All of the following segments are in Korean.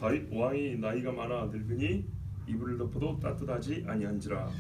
다윗 왕이 나이가 많아 늙으니 이불을 덮어도 따뜻하지 아니한지라.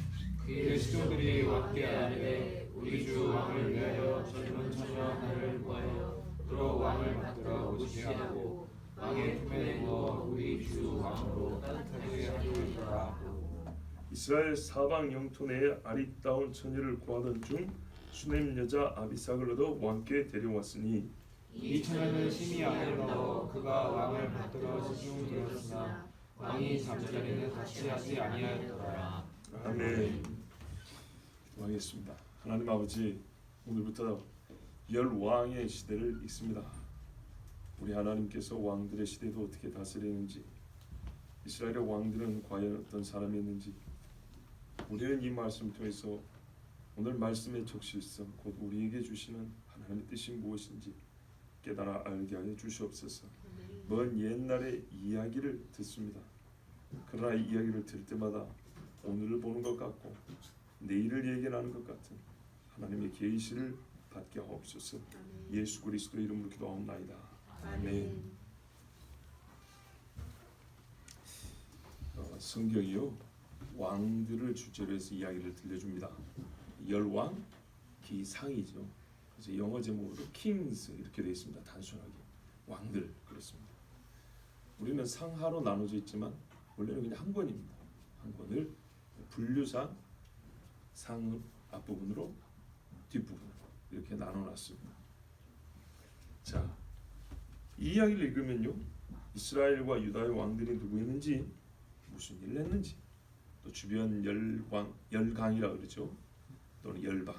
그의 시종들이 왕께 아뢰되 우리 주 왕을 위하여 젊은 처녀 하나를 구하여 그로 왕을 받들어 오시게 하고 왕의 품에 누워 우리 주 왕으로 따뜻하게 하리이다 하고. 이스라엘 사방 영토 내에 아리따운 처녀를 구하던 중 수넴 여자 아비삭을 얻어 왕께 데려왔으니 이 처녀는 심히 아름다워 그가 왕을 받들어 시중을 들었으나 왕이 잠자리는 같이 하지 아니하였더라. 아멘. 기도하겠습니다. 하나님 아버지, 오늘부터 열왕의 시대를 읽습니다. 우리 하나님께서 왕들의 시대도 어떻게 다스리는지, 이스라엘의 왕들은 과연 어떤 사람이었는지, 우리는 이 말씀을 통해서 오늘 말씀의 적실성, 곧 우리에게 주시는 하나님의 뜻이 무엇인지 깨달아 알게 하여 주시옵소서. 먼 옛날의 이야기를 듣습니다. 그러나 이 이야기를 들을 때마다 오늘을 보는 것 같고 내일을 예견하는 것 같은 하나님의 계시를 받게 하옵소서. 예수 그리스도 이름으로 기도하옵나이다. 아멘. 성경이요, 왕들을 주제로 해서 이야기를 들려줍니다. 열왕 기상이죠. 그래서 영어 제목으로 Kings 이렇게 되어 있습니다. 단순하게 왕들 그렇습니다. 우리는 상하로 나눠져 있지만 원래는 그냥 한 권입니다. 한 권을 분류상 상 앞부분으로 뒷부분으로 이렇게 나눠놨습니다. 자, 이 이야기를 읽으면요, 이스라엘과 유다의 왕들이 누구 있는지, 무슨 일을 했는지, 또 주변 열강이라 그러죠. 또는 열방,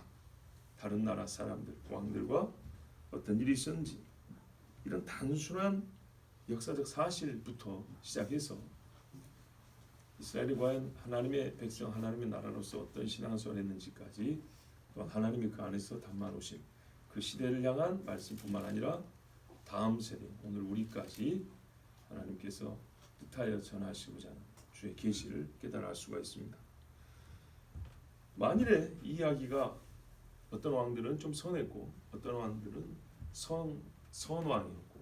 다른 나라 사람들, 왕들과 어떤 일이 있었는지, 이런 단순한 역사적 사실부터 시작해서 이스라엘이 과연 하나님의 백성, 하나님의 나라로서 어떤 신앙생활을 했는지까지, 또한 하나님이 그 안에서 담아놓으신 그 시대를 향한 말씀뿐만 아니라 다음 세대, 오늘 우리까지 하나님께서 뜻하여 전하시고자 하는 주의 계시를 깨달을 수가 있습니다. 만일에 이 이야기가 어떤 왕들은 좀 선했고 어떤 왕들은 선왕이었고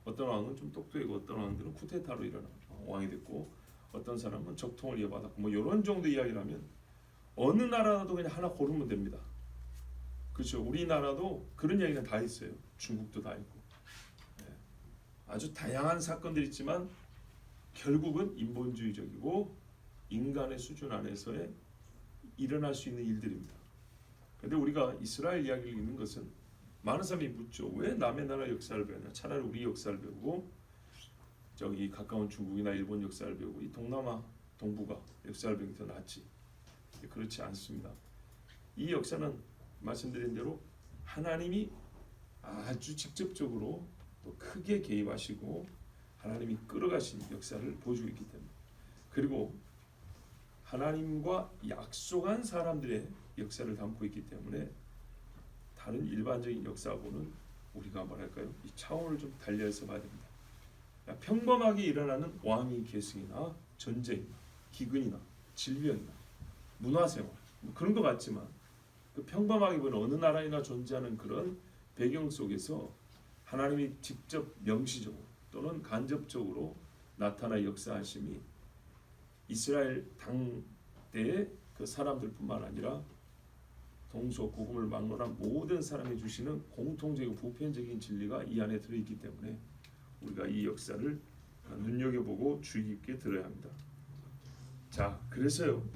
어떤 왕은 좀 똑똑하고 어떤 왕들은 쿠데타로 일어난 왕이 됐고 어떤 사람은 적통을 이어받았고 뭐 이런 정도 이야기라면 어느 나라도 그냥 하나 고르면 됩니다. 그렇죠. 우리나라도 그런 이야기는 다 있어요. 중국도 다 있고 아주 다양한 사건들이 있지만 결국은 인본주의적이고 인간의 수준 안에서의 일어날 수 있는 일들입니다. 그런데 우리가 이스라엘 이야기를 읽는 것은 많은 사람이 묻죠. 왜 남의 나라 역사를 배우냐? 차라리 우리 역사를 배우고 저기 가까운 중국이나 일본 역사를 배우고 이 동남아 동북아 역사를 배우는 게 더 낫지. 그렇지 않습니다. 이 역사는 말씀드린 대로 하나님이 아주 직접적으로 또 크게 개입하시고 하나님이 끌어가신 역사를 보여주고 있기 때문에, 그리고 하나님과 약속한 사람들의 역사를 담고 있기 때문에 다른 일반적인 역사하고는 우리가 뭐랄까요? 이 차원을 좀 달리해서 봐야 됩니다. 평범하게 일어나는 왕위 계승이나 전쟁이나 기근이나 질병이나 문화생활 뭐 그런 것 같지만 그 평범하게 보는 어느 나라에나 존재하는 그런 배경 속에서 하나님이 직접 명시적으로 또는 간접적으로 나타나 역사하심이 이스라엘 당대의 그 사람들뿐만 아니라 동서고금을 막론한 모든 사람이 주시는 공통적인 보편적인 진리가 이 안에 들어있기 때문에 우리가 이 역사를 눈여겨보고 주의 깊게 들어야 합니다. 자, 그래서요,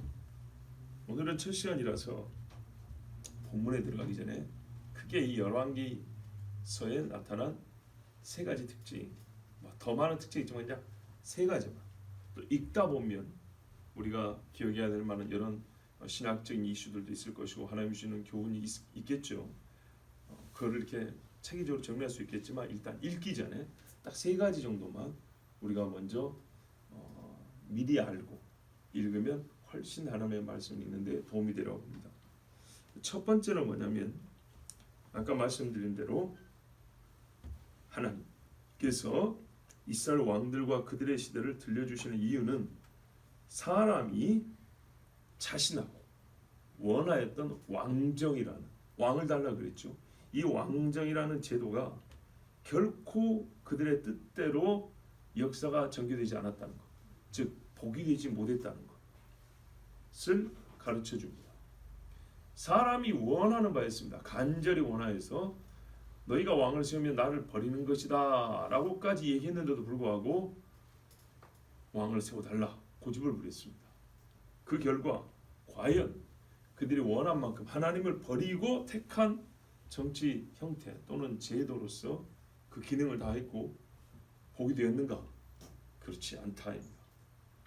오늘은 첫 시간이라서 본문에 들어가기 전에 크게 이 열왕기서에 나타난 세 가지 특징, 더 많은 특징이 있지만 그냥 세 가지만 또 읽다 보면 우리가 기억해야 될 만한 이런 신학적인 이슈들도 있을 것이고 하나님 주시는 교훈이 있겠죠. 그거를 이렇게 체계적으로 정리할 수 있겠지만 일단 읽기 전에 딱 세 가지 정도만 우리가 먼저 미리 알고 읽으면 훨씬 하나님의 말씀을 읽는데 도움이 되라고 봅니다. 첫 번째는 뭐냐면 아까 말씀드린 대로 하나님께서 이스라엘 왕들과 그들의 시대를 들려주시는 이유는 사람이 자신하고 원하였던 왕정이라는 왕을 달라 그랬죠. 이 왕정이라는 제도가 결코 그들의 뜻대로 역사가 전개되지 않았다는 것, 즉 복이 되지 못했다는 것을 가르쳐 줍니다. 사람이 원하는 바였습니다. 간절히 원하여서 너희가 왕을 세우면 나를 버리는 것이다 라고까지 얘기했는데도 불구하고 왕을 세워달라 고집을 부렸습니다. 그 결과 과연 그들이 원한 만큼 하나님을 버리고 택한 정치 형태 또는 제도로서 그 기능을 다했고 복이 되었는가? 그렇지 않다입니다.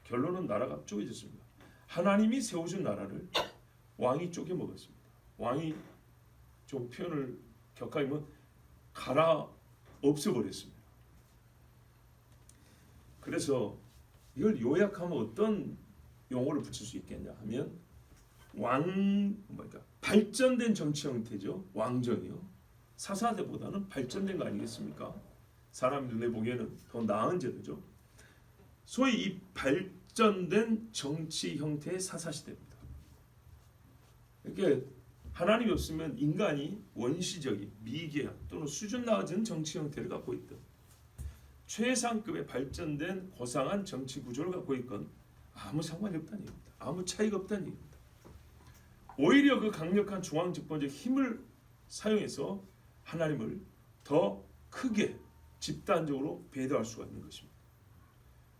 결론은 나라가 쪼개졌습니다. 하나님이 세워준 나라를 왕이 쪼개 먹었습니다. 왕이 좀 표현을 격하게 하면 갈아 없애버렸습니다. 그래서 이걸 요약하면 어떤 용어를 붙일 수 있겠냐 하면 발전된 정치 형태죠. 왕정이요. 사사제보다는 발전된 거 아니겠습니까? 사람 눈에 보기에는 더 나은 제도죠. 소위 이 발전된 정치 형태의 사사시대입니다. 이렇게 하나님이 없으면 인간이 원시적인 미개한 또는 수준 낮은 정치 형태를 갖고 있던 최상급의 발전된 고상한 정치 구조를 갖고 있건 아무 상관이 없다는 얘기입니다. 아무 차이가 없다는 얘기입니다. 오히려 그 강력한 중앙 집권적 힘을 사용해서 하나님을 더 크게 집단적으로 배도할 수가 있는 것입니다.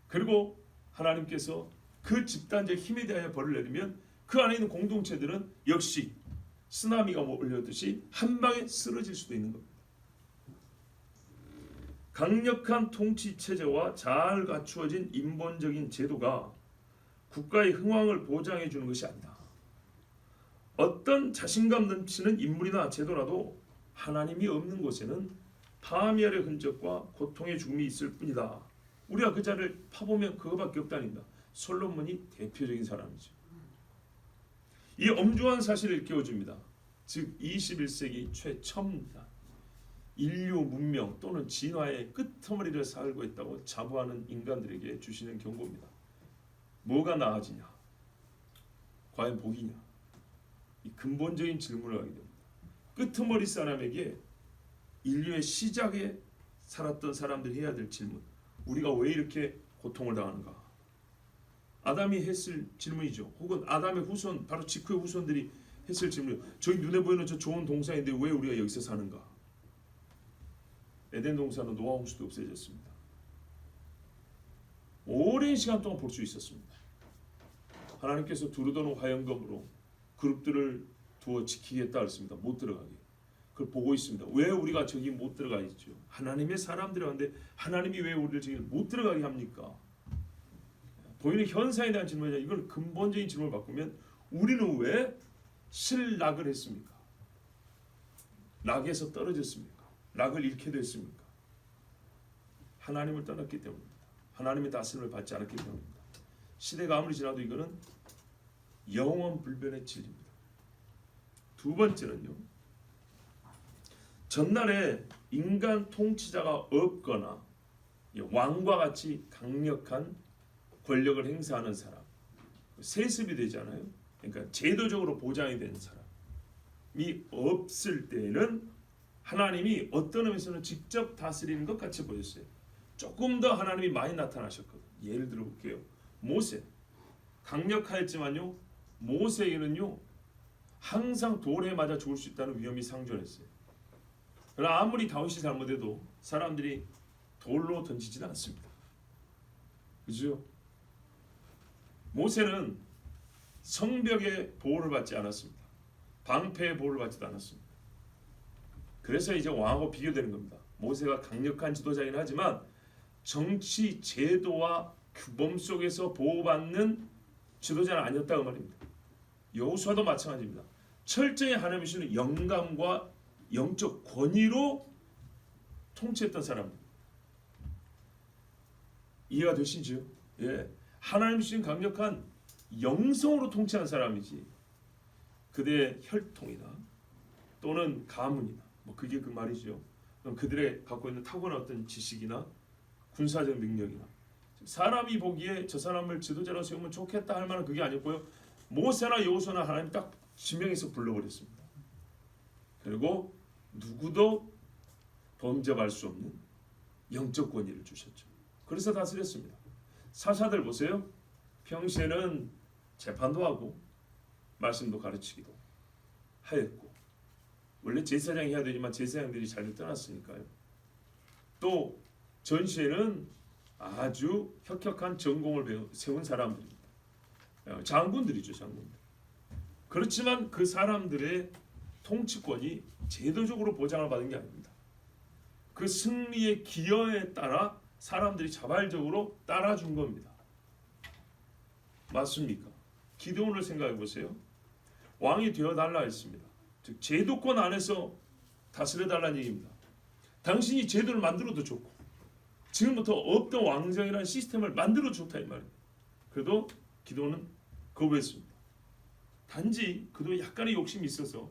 그리고 하나님께서 그 집단적 힘에 대하여 벌을 내리면 그 안에 있는 공동체들은 역시 쓰나미가 몰려오듯이 한 방에 쓰러질 수도 있는 겁니다. 강력한 통치 체제와 잘 갖추어진 인본적인 제도가 국가의 흥왕을 보장해 주는 것이 아니다. 어떤 자신감 넘치는 인물이나 제도라도 하나님이 없는 곳에는 파멸의 흔적과 고통의 죽음이 있을 뿐이다. 우리가 그 자를 파보면 그거밖에 없다니다. 솔로몬이 대표적인 사람이죠. 이 엄중한 사실을 일깨워줍니다. 즉 21세기 최첨단 인류 문명 또는 진화의 끄트머리를 살고 있다고 자부하는 인간들에게 주시는 경고입니다. 뭐가 나아지냐? 과연 복이냐? 이 근본적인 질문을 하게 됩니다. 끄트머리 사람에게 인류의 시작에 살았던 사람들이 해야 될 질문. 우리가 왜 이렇게 고통을 당하는가? 아담이 했을 질문이죠. 혹은 아담의 후손, 바로 직후의 후손들이 했을 질문이죠. 저희 눈에 보이는 저 좋은 동산인데 왜 우리가 여기서 사는가? 에덴 동산은 노아 홍수도 없어졌습니다. 오랜 시간 동안 볼 수 있었습니다. 하나님께서 두루도는 화염검으로 그룹들을 두어 지키겠다 했습니다. 못 들어가게. 그걸 보고 있습니다. 왜 우리가 저기 못 들어가 있죠? 하나님의 사람들이었는데 하나님이 왜 우리를 저기 못 들어가게 합니까? 보이는 현상에 대한 질문이냐. 이걸 근본적인 질문을 바꾸면 우리는 왜 실락을 했습니까? 락에서 떨어졌습니까? 락을 잃게 됐습니까? 하나님을 떠났기 때문입니다. 하나님의 다스림을 받지 않았기 때문입니다. 시대가 아무리 지나도 이거는 영원 불변의 진리입니다. 두 번째는요. 전날에 인간 통치자가 없거나 왕과 같이 강력한 권력을 행사하는 사람, 세습이 되잖아요. 그러니까 제도적으로 보장이 된 사람이 없을 때에는 하나님이 어떤 의미에서는 직접 다스리는 것 같이 보였어요. 조금 더 하나님이 많이 나타나셨거든요. 예를 들어 볼게요. 모세 강력하였지만요. 모세에게는요 항상 돌에 맞아 죽을 수 있다는 위험이 상존했어요. 그러나 아무리 다윗이 잘못해도 사람들이 돌로 던지지는 않습니다. 그죠? 모세는 성벽의 보호를 받지 않았습니다. 방패의 보호를 받지도 않았습니다. 그래서 이제 왕하고 비교되는 겁니다. 모세가 강력한 지도자이긴 하지만 정치 제도와 규범 속에서 보호받는 지도자는 아니었다고 말입니다. 여호수아도 마찬가지입니다. 철저히 하나님이 주시는 영감과 영적 권위로 통치했던 사람들. 이해가 되시죠? 예, 하나님이 주신 강력한 영성으로 통치한 사람이지 그들의 혈통이나 또는 가문이나 뭐 그게 그 말이죠. 그럼 그들의 갖고 있는 타고난 어떤 지식이나 군사적 능력이나 사람이 보기에 저 사람을 지도자로 세우면 좋겠다 할 만한 그게 아니었고요. 모세나 여호수아나 하나님 딱 지명해서 불러버렸습니다. 그리고 누구도 범접할 수 없는 영적 권위를 주셨죠. 그래서 다스렸습니다. 사사들 보세요. 평시에는 재판도 하고 말씀도 가르치기도 하였고, 원래 제사장이 해야 되지만 제사장들이 자리를 떠났으니까요. 또 전시에는 아주 혁혁한 전공을 세운 사람들입니다. 장군들이죠, 장군들. 그렇지만 그 사람들의 통치권이 제도적으로 보장을 받은 게 아닙니다. 그 승리의 기여에 따라 사람들이 자발적으로 따라준 겁니다. 맞습니까? 기드온을 생각해 보세요. 왕이 되어달라 했습니다. 즉 제도권 안에서 다스려달라는 얘기입니다. 당신이 제도를 만들어도 좋고 지금부터 없던 왕정이라는 시스템을 만들어 좋다 이 말입니다. 그래도 기드온은 거부했습니다. 단지 그도 약간의 욕심이 있어서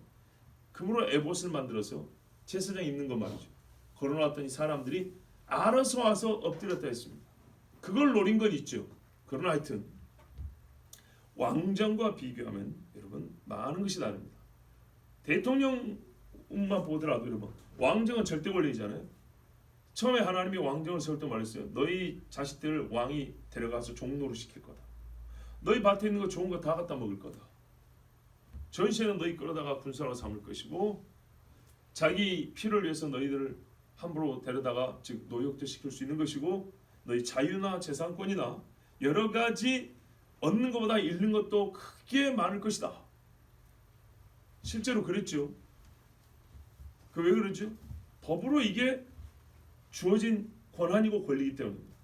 금으로 에봇을 만들어서 제사장 입는 것 말이죠. 걸어놨더니 사람들이 알아서 와서 엎드렸다 했습니다. 그걸 노린 건 있죠. 그러나 하여튼 왕정과 비교하면 여러분 많은 것이 다릅니다. 대통령만 보더라도 여러분 왕정은 절대 권력이잖아요. 처음에 하나님이 왕정을 세울 때 말했어요. 너희 자식들을 왕이 데려가서 종노릇 시킬 거다. 너희 밭에 있는 거 좋은 거 다 갖다 먹을 거다. 전시에는 너희 끌어다가 군사로 삼을 것이고 자기 피를 위해서 너희들을 함부로 데려다가 즉 노역도 시킬 수 있는 것이고 너희 자유나 재산권이나 여러 가지 얻는 것보다 잃는 것도 크게 많을 것이다. 실제로 그랬죠. 그 왜 그러죠? 법으로 이게 주어진 권한이고 권리이기 때문입니다.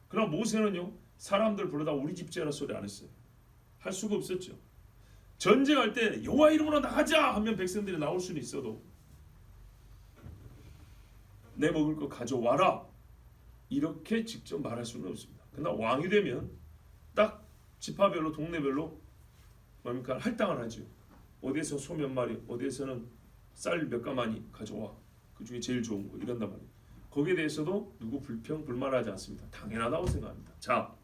그러나 모세는요 사람들 부르다 우리 집지어라 소리 안 했어요. 할 수가 없었죠. 전쟁할 때 여호와 이름으로 나가자 하면 백성들이 나올 수는 있어도 내 먹을 거 가져와라 이렇게 직접 말할 수는 없습니다. 그러나 왕이 되면 딱 지파별로 동네별로 뭡니까 할당을 하죠. 어디에서 소 몇 마리, 어디에서는 쌀 몇 가마니 가져와. 그 중에 제일 좋은 거 이런단 말이에요. 거기에 대해서도 누구 불만하지 않습니다. 당연하다고 생각합니다. 자,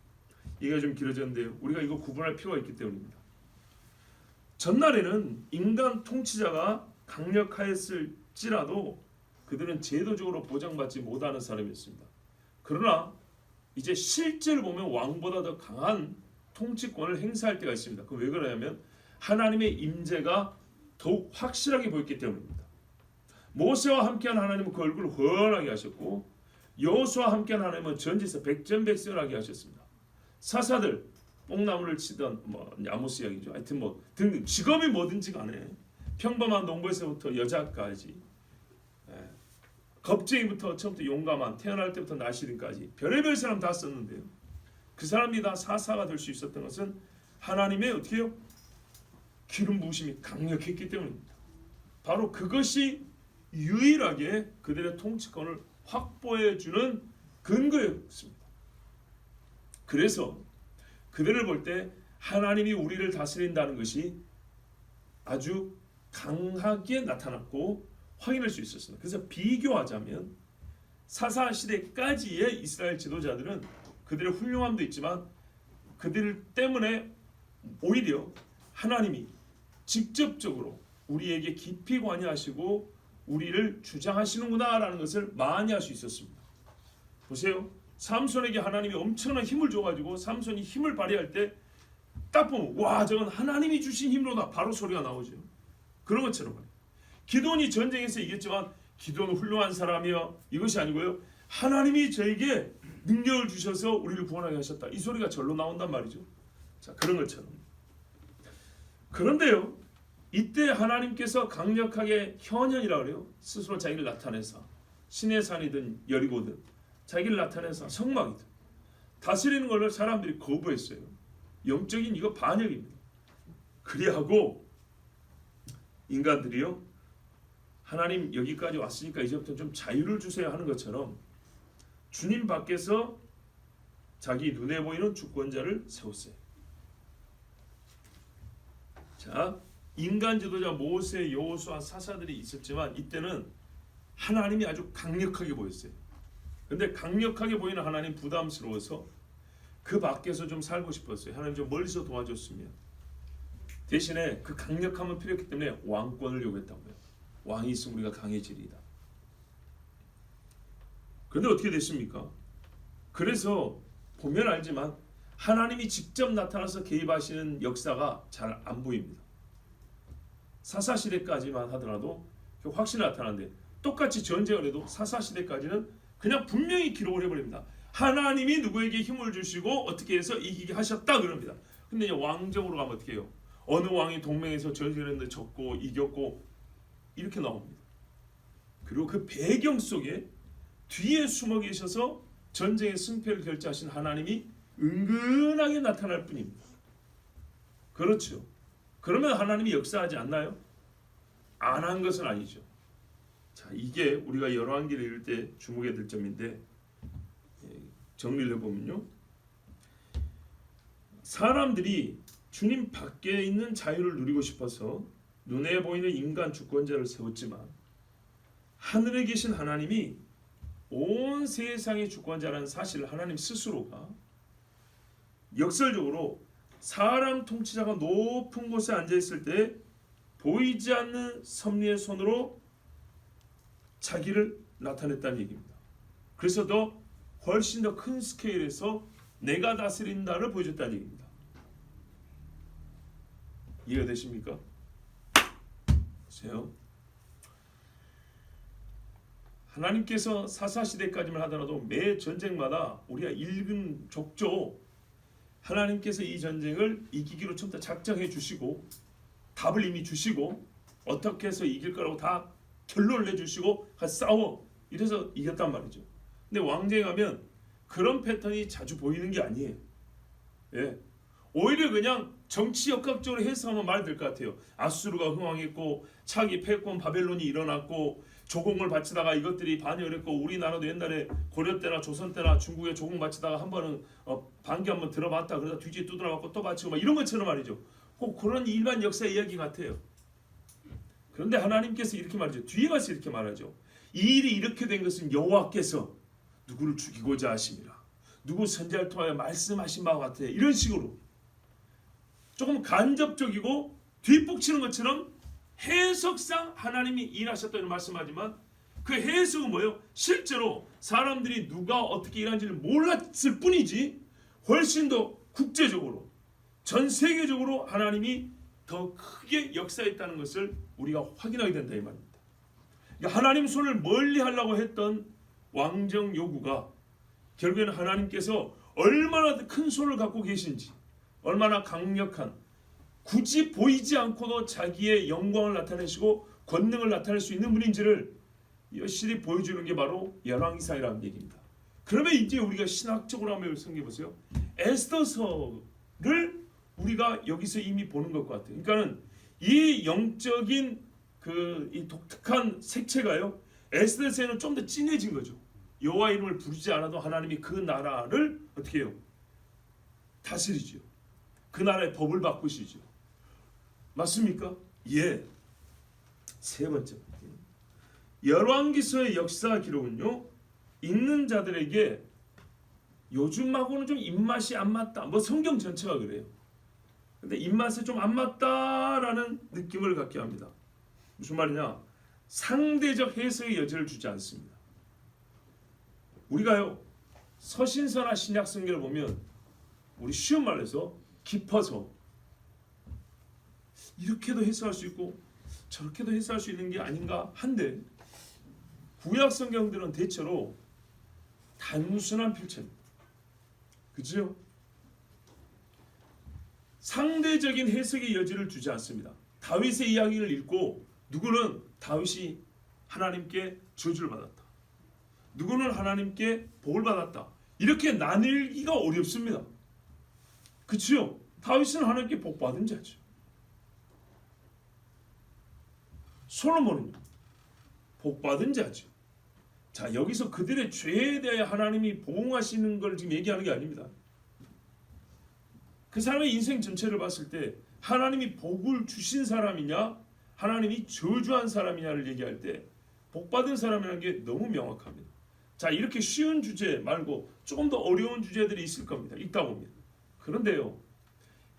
이게 좀 길어졌는데요. 우리가 이거 구분할 필요가 있기 때문입니다. 전날에는 인간 통치자가 강력하였을지라도 그들은 제도적으로 보장받지 못하는 사람이었습니다. 그러나 이제 실제로 보면 왕보다 더 강한 통치권을 행사할 때가 있습니다. 그 왜 그러냐면 하나님의 임재가 더욱 확실하게 보였기 때문입니다. 모세와 함께한 하나님은 그 얼굴을 훤하게 하셨고 여호수아와 함께한 하나님은 전지에서 백전백승하게 하셨습니다. 사사들 뽕나무를 치던 아모스 이야기죠. 하여튼 등등 직업이 뭐든지 간에 평범한 농부에서부터 여자까지 겁쟁이부터 처음부터 용감한 태어날 때부터 나시린까지 별의별 사람 다 썼는데요. 그 사람이 다 사사가 될 수 있었던 것은 하나님의 어떻게요? 기름 부으심이 강력했기 때문입니다. 바로 그것이 유일하게 그들의 통치권을 확보해주는 근거였습니다. 그래서 그들을 볼 때 하나님이 우리를 다스린다는 것이 아주 강하게 나타났고 확인할 수 있었습니다. 그래서 비교하자면 사사 시대까지의 이스라엘 지도자들은 그들의 훌륭함도 있지만 그들 때문에 오히려 하나님이 직접적으로 우리에게 깊이 관여하시고 우리를 주장하시는구나라는 것을 많이 알 수 있었습니다. 보세요. 삼손에게 하나님이 엄청난 힘을 줘가지고 삼손이 힘을 발휘할 때 딱 보면 와 저건 하나님이 주신 힘으로다 바로 소리가 나오죠. 그런 것처럼 기드온이 전쟁에서 이겼지만 기드온은 훌륭한 사람이요 이것이 아니고요. 하나님이 저에게 능력을 주셔서 우리를 구원하게 하셨다. 이 소리가 절로 나온단 말이죠. 자 그런 것처럼. 그런데요. 이때 하나님께서 강력하게 현현이라고 그래요. 스스로 자기를 나타내서 신의 산이든 여리고든 자기를 나타내서 성막이든 다스리는 것을 사람들이 거부했어요. 영적인 이거 반역입니다. 그리하고 인간들이요. 하나님 여기까지 왔으니까 이제부터 좀 자유를 주세요 하는 것처럼 주님 밖에서 자기 눈에 보이는 주권자를 세웠어요. 자, 인간 지도자 모세, 여호수아, 사사들이 있었지만 이때는 하나님이 아주 강력하게 보였어요. 근데 강력하게 보이는 하나님 부담스러워서 그 밖에서 좀 살고 싶었어요. 하나님 좀 멀리서 도와줬으면. 대신에 그 강력함은 필요했기 때문에 왕권을 요구했다고요. 왕이 있으면 우리가 강해지리이다. 그런데 어떻게 됐습니까? 그래서 보면 알지만 하나님이 직접 나타나서 개입하시는 역사가 잘 안 보입니다. 사사시대까지만 하더라도 확실히 나타나는데, 똑같이 전쟁을 해도 사사시대까지는 그냥 분명히 기록을 해버립니다. 하나님이 누구에게 힘을 주시고 어떻게 해서 이기게 하셨다 그럽니다. 근데 이제 왕정으로 가면 어떻게 해요? 어느 왕이 동맹에서 전쟁을 했는데 졌고 이겼고 이렇게 나옵니다. 그리고 그 배경 속에 뒤에 숨어 계셔서 전쟁의 승패를 결정하신 하나님이 은근하게 나타날 뿐입니다. 그렇죠. 그러면 하나님이 역사하지 않나요? 안 한 것은 아니죠. 자, 이게 우리가 열왕기를 읽을 때 주목해야 될 점인데, 정리를 해보면요, 사람들이 주님 밖에 있는 자유를 누리고 싶어서 눈에 보이는 인간 주권자를 세웠지만, 하늘에 계신 하나님이 온 세상의 주권자라는 사실을 하나님 스스로가 역설적으로 사람 통치자가 높은 곳에 앉아있을 때 보이지 않는 섭리의 손으로 자기를 나타냈다는 얘기입니다. 그래서 훨씬 더 큰 스케일에서 내가 다스린다를 보여줬다는 얘기입니다. 이해가 되십니까? 보세요. 하나님께서 사사시대까지만 하더라도 매 전쟁마다 우리가 읽은 족조 하나님께서 이 전쟁을 이기기로 처음부터 작정해 주시고 답을 이미 주시고 어떻게 해서 이길 거라고 다 결론을 내주시고 싸워 이래서 이겼단 말이죠. 근데 왕정에 가면 그런 패턴이 자주 보이는 게 아니에요. 예. 오히려 그냥 정치 역학적으로 해석하면 말 될 것 같아요. 아수르가 흥왕했고 차기 패권 바벨론이 일어났고 조공을 바치다가 이것들이 반역을 했고, 우리나라도 옛날에 고려 때나 조선 때나 중국에 조공 바치다가 한 번은 반기 한번 들어봤다 그러다 뒤집어 두드려갖고 또 바치고 막 이런 것처럼 말이죠. 꼭 그런 일반 역사 이야기 같아요. 그런데 하나님께서 이렇게 말하죠. 뒤에 가서 이렇게 말하죠. 이 일이 이렇게 된 것은 여호와께서 누구를 죽이고자 하심이라. 누구 선지자를 통하여 말씀하신 바와 같아. 이런 식으로 조금 간접적이고 뒷북치는 것처럼 해석상 하나님이 일하셨다는 말씀하지만, 그 해석은 뭐예요? 실제로 사람들이 누가 어떻게 일하는지를 몰랐을 뿐이지 훨씬 더 국제적으로 전 세계적으로 하나님이 더 크게 역사했다는 것을 우리가 확인하게 된다 이 말입니다. 그러니까 하나님 손을 멀리 하려고 했던 왕정 요구가 결국에는 하나님께서 얼마나 큰 손을 갖고 계신지, 얼마나 강력한, 굳이 보이지 않고도 자기의 영광을 나타내시고 권능을 나타낼 수 있는 분인지를 여실히 보여주는 게 바로 열왕기상이라는 얘기입니다. 그러면 이제 우리가 신학적으로 한번 생각해보세요. 에스더서를 우리가 여기서 이미 보는 것 같아요. 그러니까는 이 영적인 이 독특한 색채가요, 에스더서에는 좀 더 진해진 거죠. 여호와 이름을 부르지 않아도 하나님이 그 나라를 어떻게 해요? 다스리죠. 그 나라의 법을 바꾸시죠. 맞습니까? 예. 세 번째, 열왕기서의 역사 기록은요, 읽는 자들에게 요즘하고는 좀 입맛이 안 맞다. 뭐 성경 전체가 그래요. 근데 입맛에 좀 안 맞다라는 느낌을 갖게 합니다. 무슨 말이냐? 상대적 해석의 여지를 주지 않습니다. 우리가요, 서신서나 신약성경을 보면 우리 쉬운 말로 깊어서 이렇게도 해석할 수 있고 저렇게도 해석할 수 있는 게 아닌가 한데, 구약 성경들은 대체로 단순한 필체입니다. 그죠? 상대적인 해석의 여지를 주지 않습니다. 다윗의 이야기를 읽고 누구는 다윗이 하나님께 저주를 받았다, 누구는 하나님께 복을 받았다, 이렇게 나누기가 어렵습니다. 그렇죠? 다윗은 하나님께 복 받은 자죠. 솔로몬은요, 복 받은 자죠. 자, 여기서 그들의 죄에 대해 하나님이 보응하시는 걸 지금 얘기하는 게 아닙니다. 그 사람의 인생 전체를 봤을 때 하나님이 복을 주신 사람이냐, 하나님이 저주한 사람이냐를 얘기할 때 복 받은 사람이라는 게 너무 명확합니다. 자, 이렇게 쉬운 주제 말고 조금 더 어려운 주제들이 있을 겁니다. 읽다 보면. 그런데요,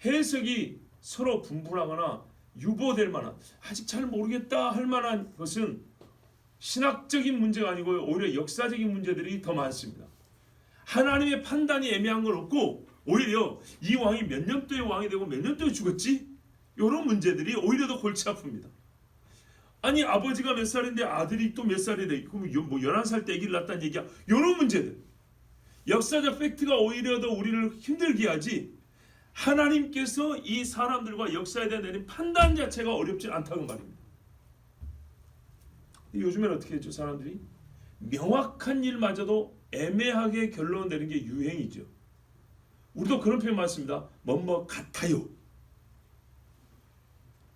해석이 서로 분분하거나 유보될 만한, 아직 잘 모르겠다 할 만한 것은 신학적인 문제가 아니고 오히려 역사적인 문제들이 더 많습니다. 하나님의 판단이 애매한 건 없고 오히려 이 왕이 몇 년도에 왕이 되고 몇 년도에 죽었지? 이런 문제들이 오히려 더 골치 아픕니다. 아니 아버지가 몇 살인데 아들이 또 몇 살이래. 그럼 뭐 11살 때 아기를 낳았다는 얘기야. 이런 문제들. 역사적 팩트가 오히려 더 우리를 힘들게 하지 하나님께서 이 사람들과 역사에 대한 내린 판단 자체가 어렵지 않다는 말입니다. 요즘엔 어떻게 했죠? 사람들이 명확한 일마저도 애매하게 결론 내는 게 유행이죠. 우리도 그런 표현 많습니다. 뭐뭐 같아요.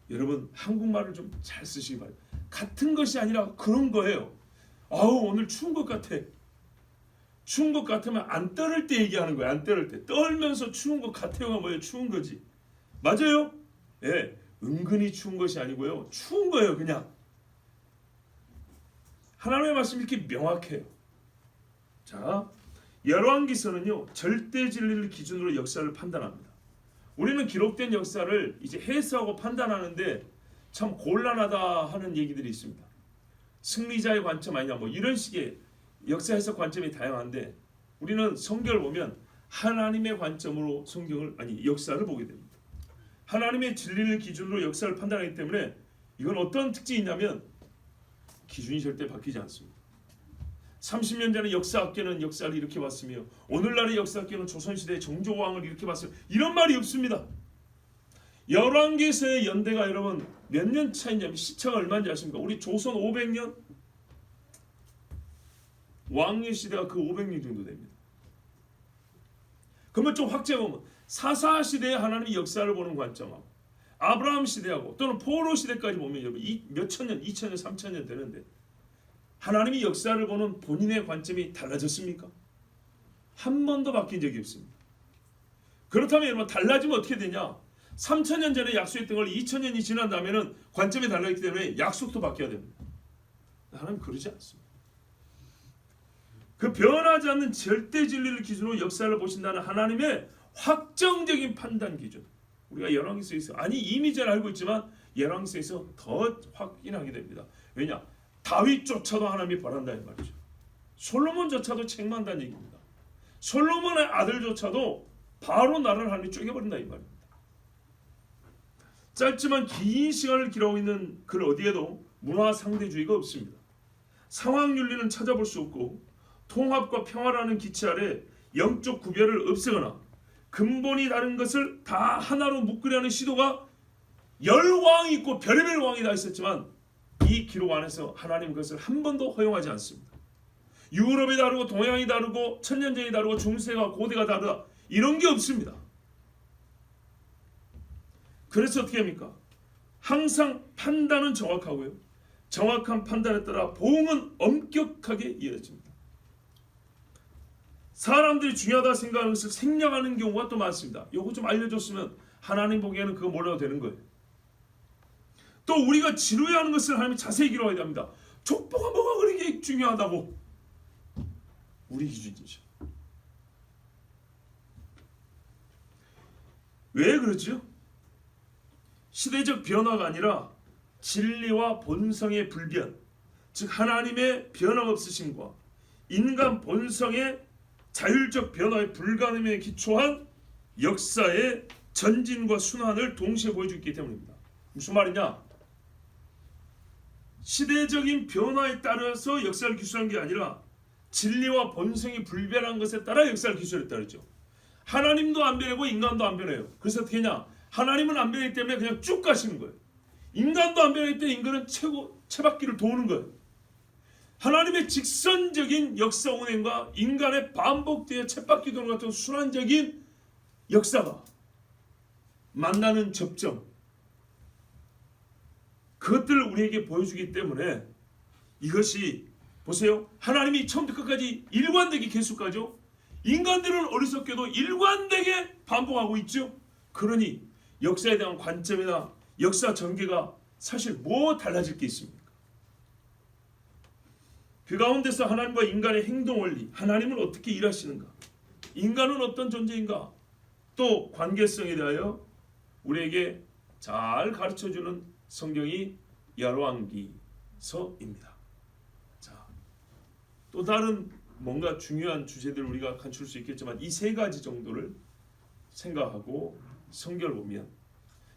여러분 한국말을 좀 잘 쓰시기 바랍니다. 같은 것이 아니라 그런 거예요. 아우 오늘 추운 것 같아. 추운 것 같으면 안 떨을 때 얘기하는 거예요. 안 떨을 때. 떨면서 추운 것 같아요가 뭐예요? 추운 거지. 맞아요? 예, 은근히 추운 것이 아니고요. 추운 거예요. 그냥. 하나님의 말씀이 이렇게 명확해요. 자, 열왕기서는요. 절대 진리를 기준으로 역사를 판단합니다. 우리는 기록된 역사를 이제 해석하고 판단하는데 참 곤란하다 하는 얘기들이 있습니다. 승리자의 관점 아니냐 뭐 이런 식의 역사 해석 관점이 다양한데 우리는 성경을 보면 하나님의 관점으로 역사를 보게 됩니다. 하나님의 진리를 기준으로 역사를 판단하기 때문에 이건 어떤 특징이 있냐면 기준이 절대 바뀌지 않습니다. 30년 전에 역사학계는 역사를 이렇게 봤으며 오늘날의 역사학계는 조선시대의 정조왕을 이렇게 봤어요. 이런 말이 없습니다. 열왕기서의 연대가 여러분 몇 년 차이냐면 시차가 얼마인지 아십니까? 우리 조선 500년 왕의 시대가 그 500년 정도 됩니다. 그러면 좀 확장하면 사사 시대의 하나님의 역사를 보는 관점하고 아브라함 시대하고 또는 포로 시대까지 보면 여러분 몇천 년, 2000년, 3000년 되는데 하나님의 역사를 보는 본인의 관점이 달라졌습니까? 한 번도 바뀐 적이 없습니다. 그렇다면 여러분 달라지면 어떻게 되냐? 3000년 전에 약속했던 걸 2000년이 지난 다음에는 관점이 달라졌기 때문에 약속도 바뀌어야 됩니다. 하나님 그러지 않습니다. 그 변하지 않는 절대 진리를 기준으로 역사를 보신다는 하나님의 확정적인 판단 기준. 우리가 열왕기서에서 아니 이미 잘 알고 있지만 열왕기서에서 더 확인하게 됩니다. 왜냐? 다윗조차도 하나님이 벌한다 이 말이죠. 솔로몬조차도 책망한다는 얘기입니다. 솔로몬의 아들조차도 바로 나라를 하나님이 쪼개버린다 이 말입니다. 짧지만 긴 시간을 기록하고 있는 글 어디에도 문화 상대주의가 없습니다. 상황 윤리는 찾아볼 수 없고 통합과 평화라는 기치 아래 영적 구별을 없애거나 근본이 다른 것을 다 하나로 묶으려는 시도가 열왕이 있고 별의별 왕이 다 있었지만 이 기록 안에서 하나님 그것을 한 번도 허용하지 않습니다. 유럽이 다르고 동양이 다르고 천년전이 다르고 중세가 고대가 다르다 이런 게 없습니다. 그래서 어떻게 합니까? 항상 판단은 정확하고요. 정확한 판단에 따라 보응은 엄격하게 이어집니다. 사람들이 중요하다 생각하는 것을 생략하는 경우가 또 많습니다. 이거 좀 알려줬으면 하나님 보기에는 그거 몰라도 되는 거예요. 또 우리가 지루해하는 것을 하나님이 자세히 기록해야 됩니다. 족보가 뭐가 그렇게 중요하다고. 우리 기준이죠. 왜 그렇죠? 시대적 변화가 아니라 진리와 본성의 불변, 즉 하나님의 변화 없으심과 인간 본성의 자율적 변화의 불가능에 기초한 역사의 전진과 순환을 동시에 보여주기 때문입니다. 무슨 말이냐? 시대적인 변화에 따라서 역사를 기술한 게 아니라 진리와 본성이 불변한 것에 따라 역사를 기술했다 그랬죠. 하나님도 안 변하고 인간도 안 변해요. 그래서 어떻게 하냐? 하나님은 안 변하기 때문에 그냥 쭉 가시는 거예요. 인간도 안 변하기 때문에 인간은 채바퀴를 도는 거예요. 하나님의 직선적인 역사 운행과 인간의 반복되어 쳇바퀴 도는 같은 순환적인 역사가 만나는 접점, 그것들을 우리에게 보여주기 때문에 이것이 보세요. 하나님이 처음부터 끝까지 일관되게 계속하죠. 인간들은 어리석게도 일관되게 반복하고 있죠. 그러니 역사에 대한 관점이나 역사 전개가 사실 뭐 달라질 게 있습니까? 그 가운데서 하나님과 인간의 행동 원리, 하나님은 어떻게 일하시는가? 인간은 어떤 존재인가? 또 관계성에 대하여 우리에게 잘 가르쳐주는 성경이 열왕기서입니다. 자, 또 다른 뭔가 중요한 주제들 우리가 간추릴 수 있겠지만 이 세 가지 정도를 생각하고 성경을 보면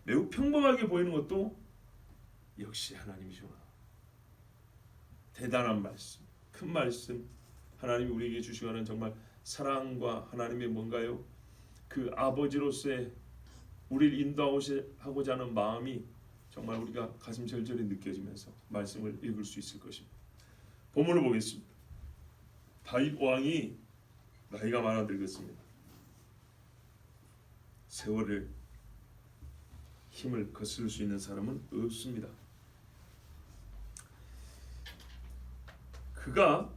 매우 평범하게 보이는 것도 역시 하나님이시구나. 대단한 말씀, 큰 말씀, 하나님이 우리에게 주시는 정말 사랑과 하나님의 뭔가요? 그 아버지로서의 우리를 인도하고자 하는 마음이 정말 우리가 가슴 절절히 느껴지면서 말씀을 읽을 수 있을 것입니다. 본문을 보겠습니다. 다윗 왕이 나이가 많아 늙었습니다. 세월을 힘을 거스를 수 있는 사람은 없습니다. 그가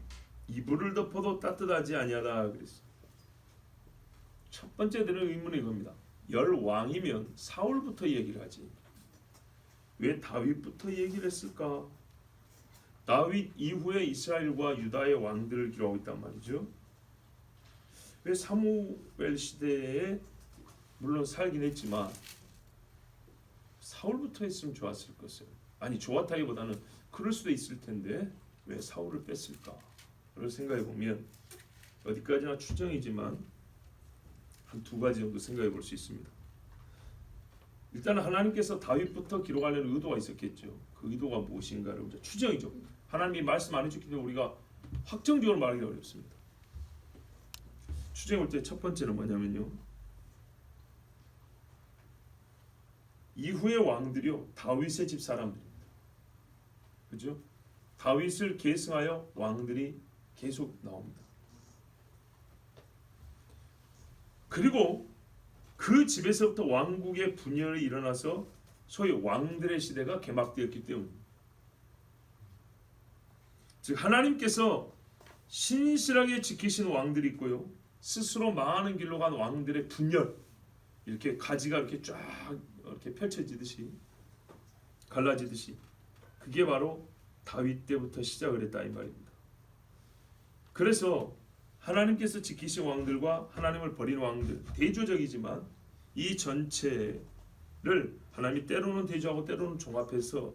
이불을 덮어도 따뜻하지 아니하다 그랬어요. 첫 번째 드는 의문이 이겁니다. 열왕이면 사울부터 얘기를 하지 왜 다윗부터 얘기를 했을까? 다윗 이후에 이스라엘과 유다의 왕들을 기록하고 있단 말이죠. 왜 사무엘 시대에 물론 살긴 했지만 사울부터 했으면 좋았을 것을, 아니 좋았다기보다는 그럴 수도 있을 텐데 왜 사울을 뺐을까? 를 생각해 보면 어디까지나 추정이지만 한 두 가지 정도 생각해 볼 수 있습니다. 일단 하나님께서 다윗부터 기록하려는 의도가 있었겠죠. 그 의도가 무엇인가를 추정이죠. 하나님이 말씀 안 해주기 때문에 우리가 확정적으로 말하기 어렵습니다. 추정해 볼 때 첫 번째는 뭐냐면요, 이후의 왕들이요 다윗의 집 사람들입니다. 그죠? 다윗을 계승하여 왕들이 계속 나옵니다. 그리고 그 집에서부터 왕국의 분열이 일어나서 소위 왕들의 시대가 개막되었기 때문입니다. 즉 하나님께서 신실하게 지키신 왕들이 있고요, 스스로 망하는 길로 간 왕들의 분열, 이렇게 가지가 이렇게 쫙 이렇게 펼쳐지듯이 갈라지듯이, 그게 바로 다윗 때부터 시작을 했다 이 말입니다. 그래서 하나님께서 지키신 왕들과 하나님을 버린 왕들, 대조적이지만 이 전체를 하나님이 때로는 대조하고 때로는 종합해서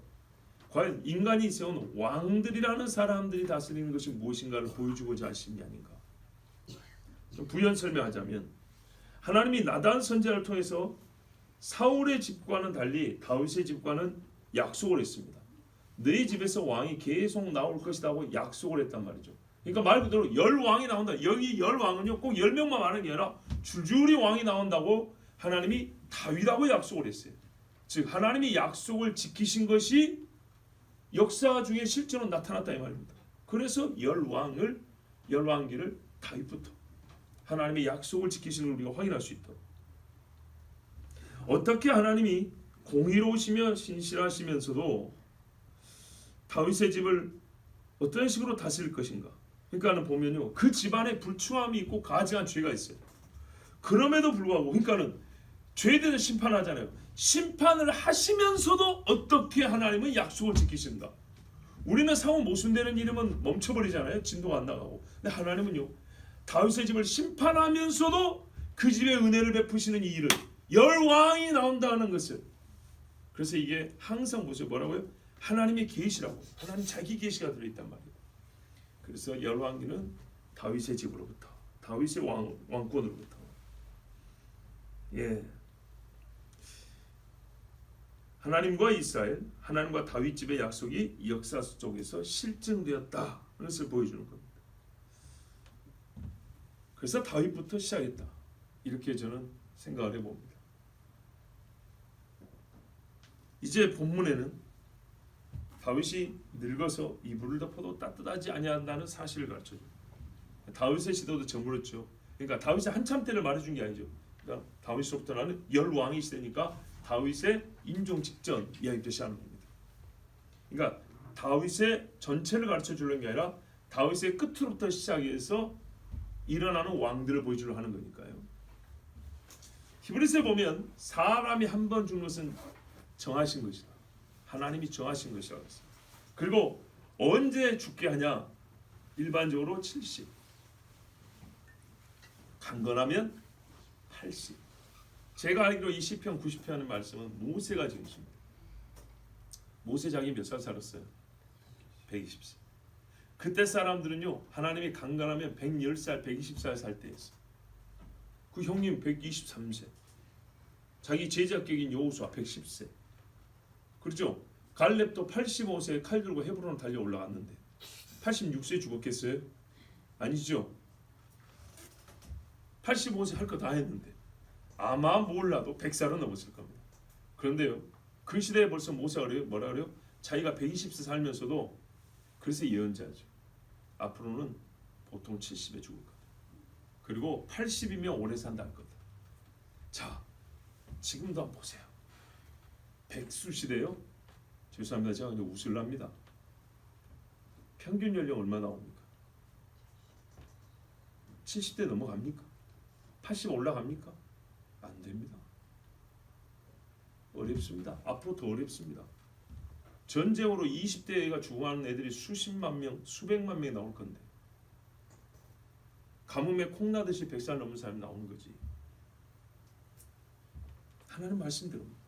과연 인간이 세운 왕들이라는 사람들이 다스리는 것이 무엇인가를 보여주고자 하신 게 아닌가. 좀 부연 설명하자면 하나님이 나단 선지자를 통해서 사울의 집과는 달리 다윗의 집과는 약속을 했습니다. 너희 집에서 왕이 계속 나올 것이다 고 약속을 했단 말이죠. 그러니까 말 그대로 열 왕이 나온다. 여기 열 왕은요 꼭 10명만 많은 게 아니라 줄줄이 왕이 나온다고 하나님이 다윗하고 약속을 했어요. 즉 하나님이 약속을 지키신 것이 역사 중에 실제로 나타났다 이 말입니다. 그래서 열왕기를 다윗부터 하나님의 약속을 지키시는 우리가 확인할 수 있도록, 어떻게 하나님이 공의로우시며 신실하시면서도 다윗의 집을 어떤 식으로 다스릴 것인가. 그러니까는 보면요, 그 집안에 불충함이 있고 가증한 죄가 있어요. 그럼에도 불구하고, 그러니까는 죄에 대해서 심판하잖아요. 심판을 하시면서도 어떻게 하나님은 약속을 지키신다. 우리는 상호 모순되는 일이면 멈춰버리잖아요. 진도가 안 나가고. 근데 하나님은요, 다윗의 집을 심판하면서도 그 집에 은혜를 베푸시는 이 일을, 열왕이 나온다는 것을, 그래서 이게 항상 뭐라고요? 하나님의 계시라고, 하나님 자기 계시가 들어있단 말이에요. 그래서 열왕기는 다윗의 집으로부터, 다윗의 왕권으로부터, 하나님과 이스라엘, 하나님과 다윗 집의 약속이 역사 속에서 실증되었다는 것을 보여주는 겁니다. 그래서 다윗부터 시작했다, 이렇게 저는 생각을 해봅니다. 이제 본문에는 다윗이 늙어서 이불을 덮어도 따뜻하지 아니한다는 사실을 가르쳐줍니다. 다윗의 시대도 저물었죠. 그러니까 다윗의 한참 때를 말해준 게 아니죠. 그러니까 다윗으로부터는 열왕이 시대니까 다윗의 임종 직전 이야기부터 시작하는 겁니다. 그러니까 다윗의 전체를 가르쳐 주려는 게 아니라 다윗의 끝으로부터 시작해서 일어나는 왕들을 보여주려 하는 거니까요. 히브리서에 보면 사람이 한 번 죽는 것은 정하신 것이다. 하나님이 정하신 것이라고 했습니다. 그리고 언제 죽게 하냐? 일반적으로 70, 강건하면 80. 제가 알기로 이 시편 90편의 말씀은 모세가 지으십니다. 모세 자기 몇 살 살았어요? 120세. 그때 사람들은요 하나님이 강간하면 110살, 120살 살 때였어. 그 형님 123세, 자기 제자격인 여호수아 110세. 그렇죠? 갈렙도 85세에 칼 들고 헤브론을 달려 올라갔는데 86세에 죽었겠어요? 아니죠. 85세 할 거 다 했는데 아마 몰라도 100살은 넘었을 겁니다. 그런데요 그 시대에 벌써 모세가 뭐라 그래요? 자기가 120세 살면서도 그래서 예언자죠. 앞으로는 보통 70에 죽을 거다. 그리고 80이면 오래 산다 할 거다. 자, 지금도 한번 보세요. 백수 시대요. 죄송합니다. 제가 근데 웃을랍니다. 평균 연령 얼마 나옵니까? 70대 넘어갑니까? 80 올라갑니까? 안 됩니다. 어렵습니다. 앞으로 더 어렵습니다. 전쟁으로 20대가 죽어가는 애들이 수십만 명, 수백만 명이 나올 건데 가뭄에 콩나듯이 100살 넘은 사람이 나오는 거지. 하나님 말씀대로입니다.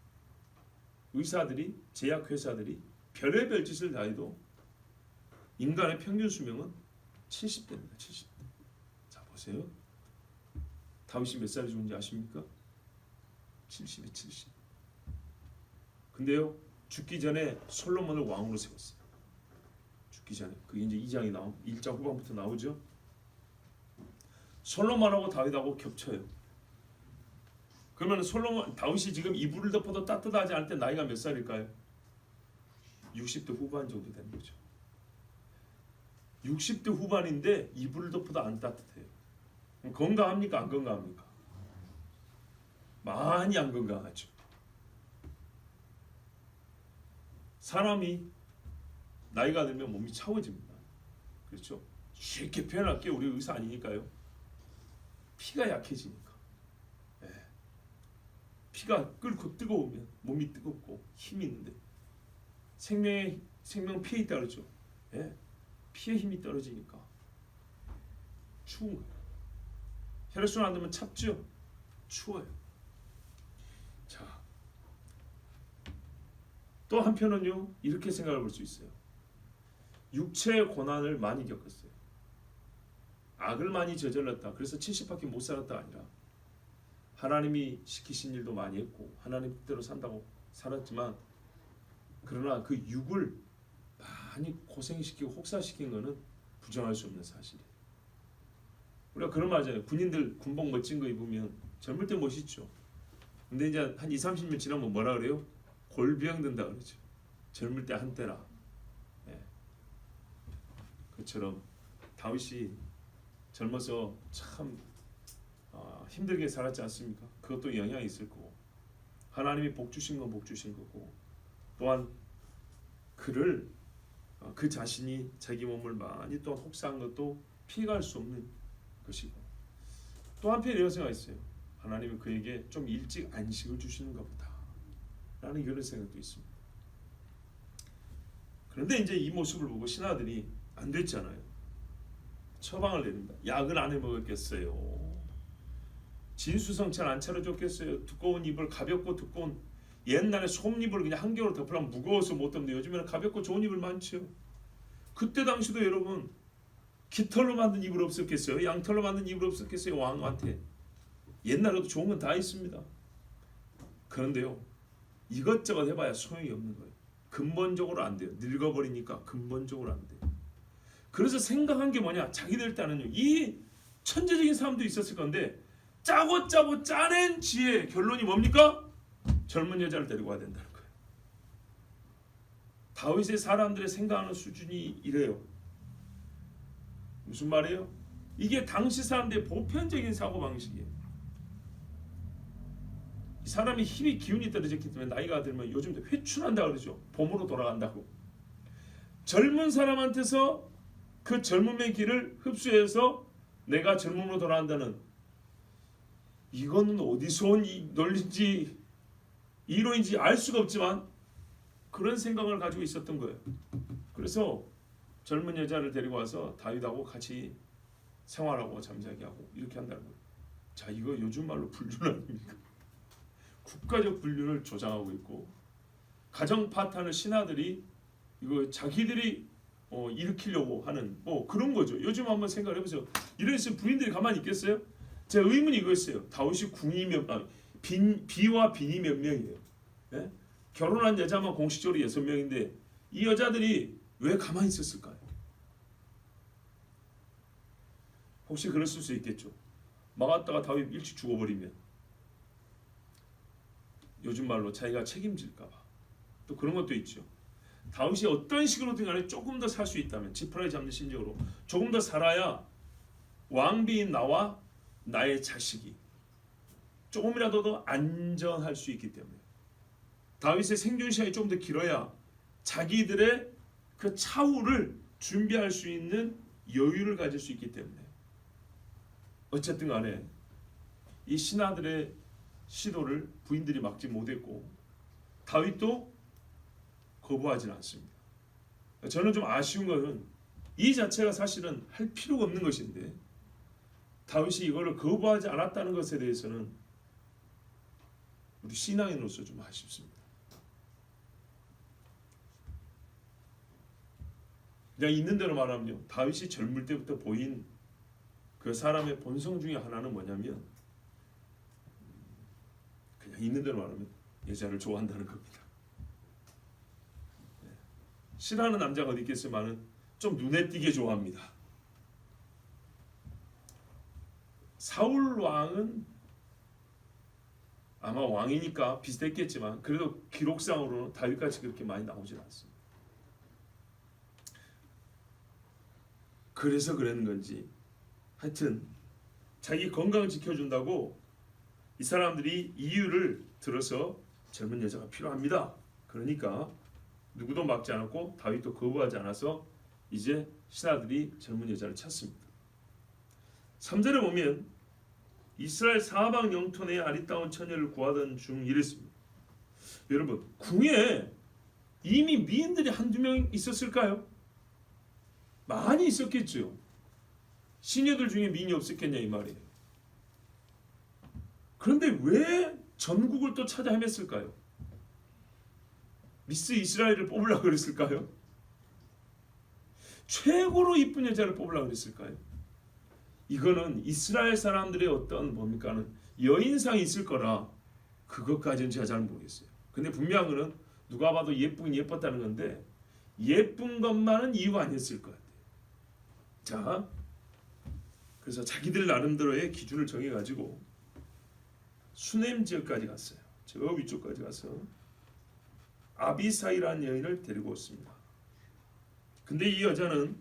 의사들이, 제약회사들이 별의별 짓을 다 해도 인간의 평균 수명은 70대입니다. 70대. 자 보세요. 다윗이 몇 살에 죽은지 아십니까? 70에 70. 근데요 죽기 전에 솔로몬을 왕으로 세웠어요. 죽기 전에. 그게 이제 2장이 나오 1장 후반부터 나오죠. 솔로몬하고 다윗하고 겹쳐요. 그러면 다윗이 지금 이불을 덮어도 따뜻하지 않을 때 나이가 몇 살일까요? 60대 후반 정도 되는 거죠. 60대 후반인데 이불을 덮어도 안 따뜻해요. 건강합니까? 안 건강합니까? 많이 안 건강하죠. 사람이 나이가 들면 몸이 차워집니다. 그렇죠? 쉽게 표현할게요. 우리 의사 아니니까요. 피가 약해지니까. 네. 피가 끓고 뜨거우면 몸이 뜨겁고 힘이 있는데 생명 피에 있다 그러죠. 네. 피에 힘이 떨어지니까 추운 거예요. 혈액순환 안 되면 찹죠. 추워요. 자, 또 한편은요 이렇게 생각해 볼 수 있어요. 육체의 고난을 많이 겪었어요. 악을 많이 저질렀다. 그래서 70밖에 못 살았다 아니라 하나님이 시키신 일도 많이 했고 하나님 뜻대로 산다고 살았지만 그러나 그 육을 많이 고생시키고 혹사시킨 것은 부정할 수 없는 사실이에요. 우리가 그런 말 하잖아요. 군인들 군복 멋진 거 입으면 젊을 때 멋있죠. 근데 이제 한 20-30년 지나면 뭐라 그래요? 골병 든다 그러죠. 젊을 때 한때라. 네. 그처럼 다윗이 젊어서 참 힘들게 살았지 않습니까? 그것도 영향이 있을 거고 하나님이 복 주신 건 복 주신 거고 또한 그를 그 자신이 자기 몸을 많이 또한 혹사한 것도 피해갈 수 없는 것이고 또 한편 이런 생각이 있어요. 하나님은 그에게 좀 일찍 안식을 주시는가 보다 라는 그런 생각도 있습니다. 그런데 이제 이 모습을 보고 신하들이 안 됐잖아요. 처방을 내립니다. 약을 안 해먹었겠어요. 진수성찬 안 차려줬겠어요. 두꺼운 이불 가볍고 두꺼운 옛날에 솜이불 그냥 한 겨울 덮으려면 무거워서 못 덮는데 요즘에는 가볍고 좋은 이불 많죠. 그때 당시도 여러분 깃털로 만든 이불 없었겠어요? 양털로 만든 이불 없었겠어요? 왕한테 옛날에도 좋은 건 다 있습니다. 그런데요 이것저것 해봐야 소용이 없는 거예요. 근본적으로 안 돼요. 늙어버리니까 근본적으로 안 돼요. 그래서 생각한 게 뭐냐? 자기들 딴은요 이 천재적인 사람도 있었을 건데 짜고 짜낸 지혜 결론이 뭡니까? 젊은 여자를 데리고 와야 된다는 거예요. 다윗의 사람들의 생각하는 수준이 이래요. 무슨 말이에요? 이게 당시 사람들의 보편적인 사고방식이에요. 사람이 힘이 기운이 떨어졌기 때문에 나이가 들면 요즘도 회춘한다 그러죠. 봄으로 돌아간다고. 젊은 사람한테서 그 젊음의 길을 흡수해서 내가 젊음으로 돌아간다는 이거는 어디서 온 논리인지 이론인지 알 수가 없지만 그런 생각을 가지고 있었던 거예요. 그래서 젊은 여자를 데리고 와서 다윗하고 같이 생활하고 잠자게 하고 이렇게 한다는 거예요. 자, 이거 요즘 말로 불륜 아닙니까? 국가적 불륜을 조장하고 있고 가정 파탄을 신하들이 이거 자기들이 일으키려고 하는 뭐 그런 거죠. 요즘 한번 생각을 해보세요. 이래서 부인들이 가만히 있겠어요? 제 의문이 이거였어요. 다윗이 비와 빈이 몇 명이에요? 예? 결혼한 여자만 공식적으로 6명인데 이 여자들이 왜 가만히 있었을까요? 혹시 그랬을 수 있겠죠. 막았다가 다윗 일찍 죽어버리면 요즘 말로 자기가 책임질까봐 또 그런 것도 있죠. 다윗이 어떤 식으로든 간에 조금 더 살 수 있다면 지푸라기 잡는 심정으로 조금 더 살아야 왕비인 나와 나의 자식이 조금이라도 더 안전할 수 있기 때문에 다윗의 생존 시간이 좀 더 길어야 자기들의 그 차후를 준비할 수 있는 여유를 가질 수 있기 때문에 어쨌든 간에 이 신하들의 시도를 부인들이 막지 못했고 다윗도 거부하지는 않습니다. 저는 좀 아쉬운 것은 이 자체가 사실은 할 필요가 없는 것인데 다윗이 이거를 거부하지 않았다는 것에 대해서는 우리 신앙인으로서 좀 아쉽습니다. 그냥 있는 대로 말하면요, 다윗이 젊을 때부터 보인 그 사람의 본성 중에 하나는 뭐냐면 그냥 있는 대로 말하면 여자를 좋아한다는 겁니다. 싫어하는 남자가 어디 있겠지만은 좀 눈에 띄게 좋아합니다. 사울 왕은 아마 왕이니까 비슷했겠지만 그래도 기록상으로는 다윗같이 그렇게 많이 나오진 않습니다. 그래서 그러는 건지 하여튼 자기 건강을 지켜준다고 이 사람들이 이유를 들어서 젊은 여자가 필요합니다. 그러니까 누구도 막지 않았고 다윗도 거부하지 않아서 이제 신하들이 젊은 여자를 찾습니다. 3절에 보면 이스라엘 사방 영토 내에 아리따운 처녀를 구하던 중 이랬습니다. 여러분 궁에 이미 미인들이 한두 명 있었을까요? 많이 있었겠죠. 시녀들 중에 미인이 없었겠냐 이 말이에요. 그런데 왜 전국을 또 찾아 헤맸을까요? 미스 이스라엘을 뽑으려고 그랬을까요? 최고로 이쁜 여자를 뽑으려고 그랬을까요? 이거는 이스라엘 사람들의 어떤 뭡니까는 여인상이 있을 거라 그것까지는 제가 잘 모르겠어요. 근데 분명한 거는 누가 봐도 예쁘긴 예뻤다는 건데 예쁜 것만은 이유가 아니었을 것 같아요. 자, 그래서 자기들 나름대로의 기준을 정해가지고 수넴 지역까지 갔어요. 저 위쪽까지 가서 아비사이라는 여인을 데리고 왔습니다. 근데 이 여자는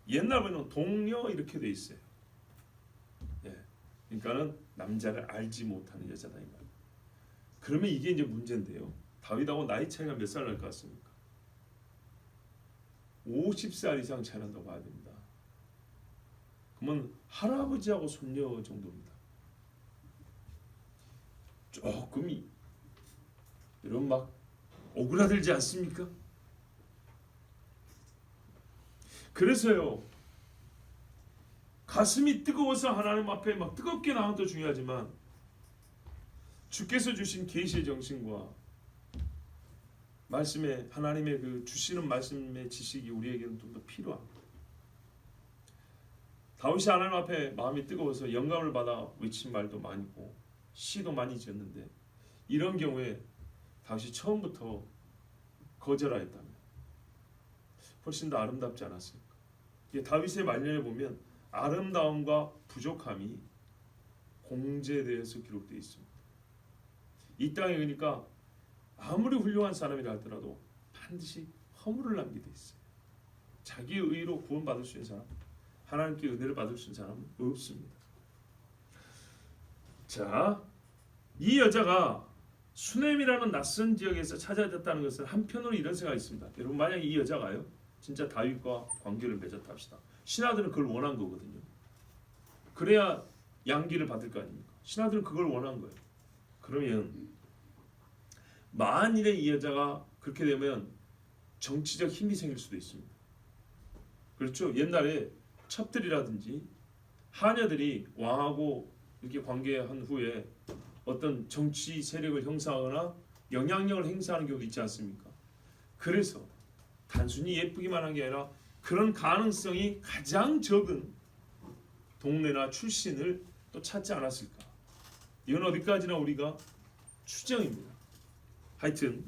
옛날 보면 동녀 이렇게 돼 있어요. 예, 그러니까는 남자를 알지 못하는 여자다 이 말. 그러면 이게 이제 문제인데요. 다윗하고 나이 차이가 몇 살 날 것 같습니까? 50살 이상 차이 난다고 봐야 됩니다. 그러면 할아버지하고 손녀 정도입니다. 조금 이런 막 오그라들지 않습니까? 그래서요 가슴이 뜨거워서 하나님 앞에 막 뜨겁게 나온 것도 중요하지만 주께서 주신 계시의 정신과 말씀의 하나님의 그 주시는 말씀의 지식이 우리에게는 좀 더 필요합니다. 다윗이 하나님 앞에 마음이 뜨거워서 영감을 받아 외친 말도 많고 시도 많이 지었는데 이런 경우에 다윗이 처음부터 거절하였다면 훨씬 더 아름답지 않았을까? 다윗의 말년에 보면 아름다움과 부족함이 공제되어서 기록되어 있습니다. 이 땅에 그러니까 아무리 훌륭한 사람이라 하더라도 반드시 허물을 남기돼 있어요. 자기 의로 구원받을 수 있는 사람, 하나님께 은혜를 받을 수 있는 사람은 없습니다. 자, 이 여자가 수넴이라는 낯선 지역에서 찾아졌다는 것은 한편으로 이런 생각이 있습니다. 여러분 만약에 이 여자가요 진짜 다윗과 관계를 맺었다 합시다. 신하들은 그걸 원한 거거든요. 그래야 양기를 받을 거 아닙니까? 신하들은 그걸 원한 거예요. 그러면 만일에 이 여자가 그렇게 되면 정치적 힘이 생길 수도 있습니다. 그렇죠? 옛날에 첩들이라든지 하녀들이 왕하고 이렇게 관계한 후에 어떤 정치 세력을 형성하거나 영향력을 행사하는 경우도 있지 않습니까? 그래서 단순히 예쁘기만 한 게 아니라 그런 가능성이 가장 적은 동네나 출신을 또 찾지 않았을까. 이건 어디까지나 우리가 추정입니다. 하여튼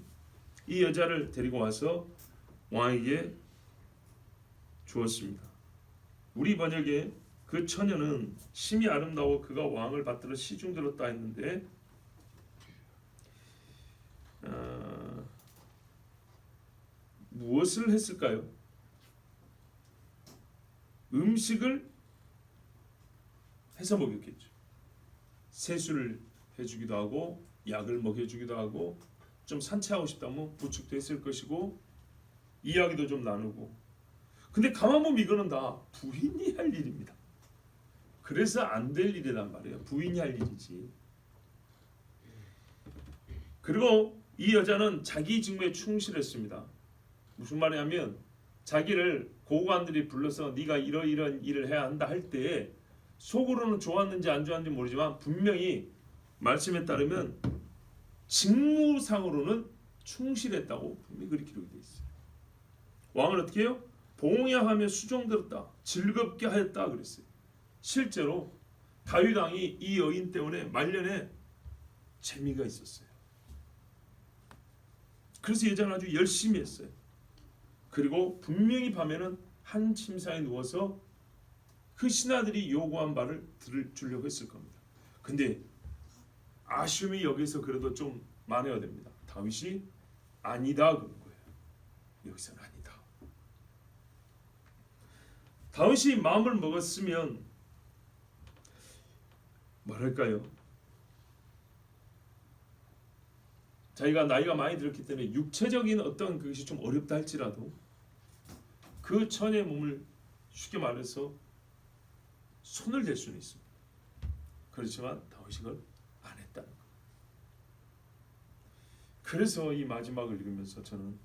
이 여자를 데리고 와서 왕에게 주었습니다. 우리 번역에 그 처녀는 심히 아름다워 그가 왕을 받들어 시중 들었다 했는데 무엇을 했을까요? 음식을 해서 먹였겠죠. 세수를 해주기도 하고 약을 먹여주기도 하고 좀 산책하고 싶다면 부축도 했을 것이고 이야기도 좀 나누고. 근데 가만 보면 이거는 다 부인이 할 일입니다. 그래서 안 될 일이란 말이에요. 부인이 할 일이지. 그리고 이 여자는 자기 직무에 충실했습니다. 무슨 말이냐면 자기를 고관들이 불러서 네가 이런 일을 해야 한다 할 때에 속으로는 좋았는지 안 좋았는지 모르지만 분명히 말씀에 따르면 직무상으로는 충실했다고 분명히 그렇게 기록이 되어 있어요. 왕을 어떻게 해요? 봉양하며 수종들었다. 즐겁게 하였다 그랬어요. 실제로 다윗 왕이 이 여인 때문에 말년에 재미가 있었어요. 그래서 여자는 아주 열심히 했어요. 그리고 분명히 밤에는 한 침상에 누워서 그 신하들이 요구한 바를 들으려고 했을 겁니다. 근데 아쉬움이 여기서 그래도 좀 많아야 됩니다. 다윗이 아니다 그런 거예요. 여기서는 아니다. 다윗이 마음을 먹었으면 뭐랄까요? 자기가 나이가 많이 들었기 때문에 육체적인 어떤 그것이 좀 어렵다 할지라도 그 처녀의 몸을 쉽게 말해서 손을 댈 수는 있습니다. 그렇지만 다윗이 그걸 안 했다는 거예요. 그래서 이 마지막을 읽으면서 저는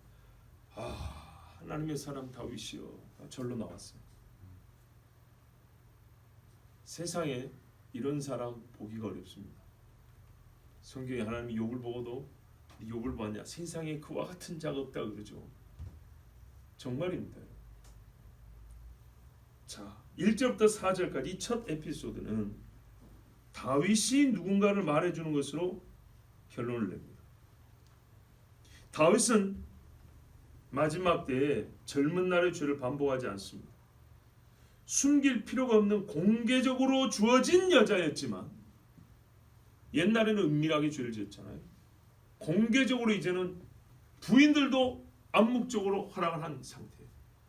하나님의 사람 다윗이요 절로 나왔어요. 세상에 이런 사람 보기가 어렵습니다. 성경에 하나님이 욥을 보고도 욥을 봤냐? 세상에 그와 같은 자가 없다 그러죠. 정말입니다. 자, 1절부터 4절까지 첫 에피소드는 다윗이 누군가를 말해주는 것으로 결론을 냅니다. 다윗은 마지막 때에 젊은 날의 죄를 반복하지 않습니다. 숨길 필요가 없는 공개적으로 주어진 여자였지만 옛날에는 은밀하게 죄를 지었잖아요. 공개적으로 이제는 부인들도 암묵적으로 허락을 한 상태예요.